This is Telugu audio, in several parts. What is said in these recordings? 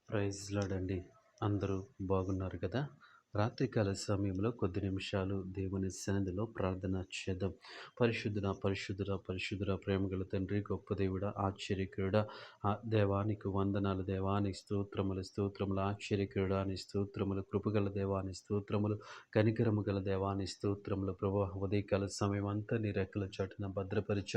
ప్రైజ్ లార్డ్ అండి. అందరూ బాగున్నారు కదా? రాత్రికాల సమయంలో కొద్ది నిమిషాలు దేవుని సన్నిధిలో ప్రార్థన చేద్దాం. పరిశుద్ధుడా, పరిశుద్ధుడా, పరిశుద్ధుడా, ప్రేమగల తండ్రి, గొప్ప దేవుడా, ఆశ్చర్యకరుడా, దేవానికి వందనాలు, దేవానికి స్తోత్రములు, స్తోత్రములు, ఆశ్చర్యకరుడా నీ స్తోత్రములు, కృపగల దేవాని స్తోత్రములు, కనికరము గల దేవాని స్తోత్రములు. ప్రభా, ఉదయకాల సమయం అంతా నీ రెక్కల చాటున భద్రపరిచ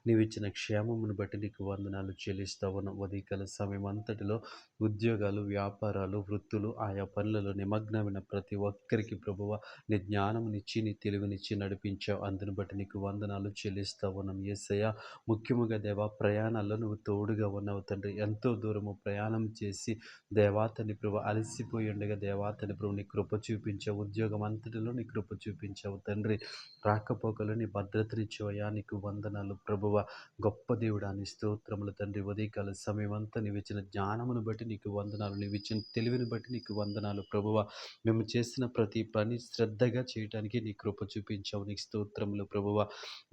నీవిచ్చిన క్షేమమును బట్టి నీకు వందనాలు చెల్లిస్తావును. ఉదయకాల సమయం అంతటిలో ఉద్యోగాలు, వ్యాపారాలు, వృత్తులు, ఆయా పనులలో నిమగ్నమైన ప్రతి ఒక్కరికి ప్రభువ నీ జ్ఞానమునిచ్చి, నీ తెలివినిచ్చి నడిపించావు. అందును బట్టి నీకు వందనాలు చెల్లిస్తా ఉన్నాం యేసయ్య. ముఖ్యముగా దేవా, ప్రయాణాల్లో నువ్వు తోడుగా ఉన్నావు తండ్రి. ఎంతో దూరము ప్రయాణం చేసి దేవాతని ప్రభు అలసిపోయి ఉండగా దేవాతని ప్రభు నీ కృప చూపించావు. ఉద్యోగం అంతటిలో నీ కృప చూపించావు తండ్రి. రాకపోకలు నీ భద్రతనిచ్చావయ్యా, నీకు వందనాలు ప్రభువ. గొప్ప దేవుడా నీ స్తోత్రములు తండ్రి. ఉదయకాల సమయం అంతా నీవు ఇచ్చిన జ్ఞానమును బట్టి నీకు వందనాలు, నీవు ఇచ్చిన తెలివిని బట్టి నీకు వందనాలు ప్రభువ. మేము చేసిన ప్రతి పని శ్రద్ధగా చేయడానికి నీ కృప చూపించావు. నీకు స్తోత్రములు ప్రభువ.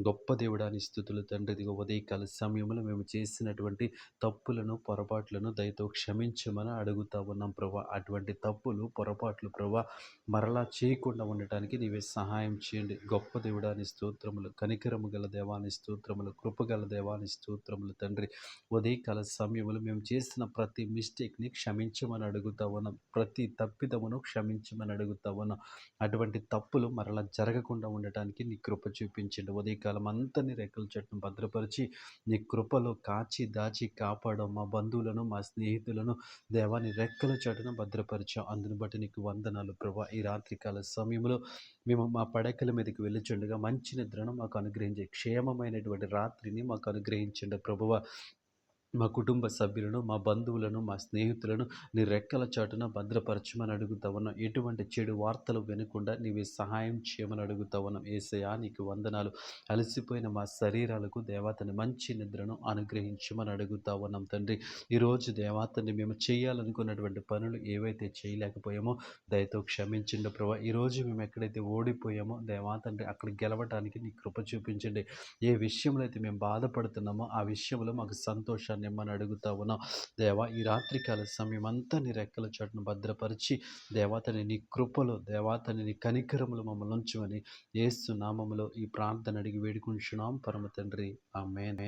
గొప్ప దేవుడా నీ స్తుతులు తండ్రి. ఇదిగో ఉదయకాల సమయంలో మేము చేసినటువంటి తప్పులను, పొరపాట్లను దయతో క్షమించమని అడుగుతా ఉన్నాం ప్రభా. అటువంటి తప్పులు, పొరపాట్లు ప్రభా మరలా చేయకుండా ఉండటానికి నీవే సహాయం చేయండి. గొప్ప దేవుడా నీ స్తోత్రములు, కనికరము గల దేవాని స్తోత్రములు, కృపగల దేవాని స్తోత్రములు తండ్రి. ఉదయకాల సమయంలో మేము చేసిన ప్రతి మిస్టేక్ని క్షమించమని అడుగుతా ఉన్నాం. ప్రతి తప్పిదమును క్షమించమని అడుగుతా ఉన్నాం. అటువంటి తప్పులు మరలా జరగకుండా ఉండటానికి నీ కృప చూపించండి. ఉదయకాలం అంతా నీ రెక్కల చెట్టును భద్రపరిచి నీ కృపలో కాచి దాచి కాపాడం. మా బంధువులను, మా స్నేహితులను దేవాని రెక్కల చాటున భద్రపరిచాం. అందుని బట్టి నీకు వందనాలు ప్రభా. ఈ రాత్రికాల సమయంలో మేము మా పడకల మీదకి వెళ్ళుచుండగా మంచి నిద్రను మాకు అనుగ్రహించే క్షేమమైనటువంటి రాత్రిని మాకు అనుగ్రహించండి ప్రభువ. మా కుటుంబ సభ్యులను, మా బంధువులను, మా స్నేహితులను నీ రెక్కల చాటున భద్రపరచమని అడుగుతా ఉన్నాం. ఎటువంటి చెడు వార్తలు వినకుండా నీవే సహాయం చేయమని అడుగుతా ఉన్నాం యేసయ్యా. నీకు వందనాలు. అలసిపోయిన మా శరీరాలకు దేవతని మంచి నిద్రను అనుగ్రహించమని అడుగుతా ఉన్నాం తండ్రి. ఈరోజు దేవతని మేము చేయాలనుకున్నటువంటి పనులు ఏవైతే చేయలేకపోయామో దయతో క్షమించండి ప్రభా. ఈరోజు మేము ఎక్కడైతే ఓడిపోయామో దేవతండ్రి అక్కడ గెలవటానికి నీ కృప చూపించండి. ఏ విషయంలో అయితే మేము బాధపడుతున్నామో ఆ విషయంలో మాకు సంతోషాన్ని ఇమ్మని అడుగుతా ఉన్నాం దేవా. ఈ రాత్రికాల సమయం అంతా నీ రెక్కల చాటును భద్రపరిచి దేవతని నీ కృపలో, దేవతని నీ కనికరములు మమ్మల్ని ఉంచుమని యేసు నామములో ఈ ప్రార్థన అడిగి వేడుకుంటున్నాం పరమ తండ్రి. ఆమేన్.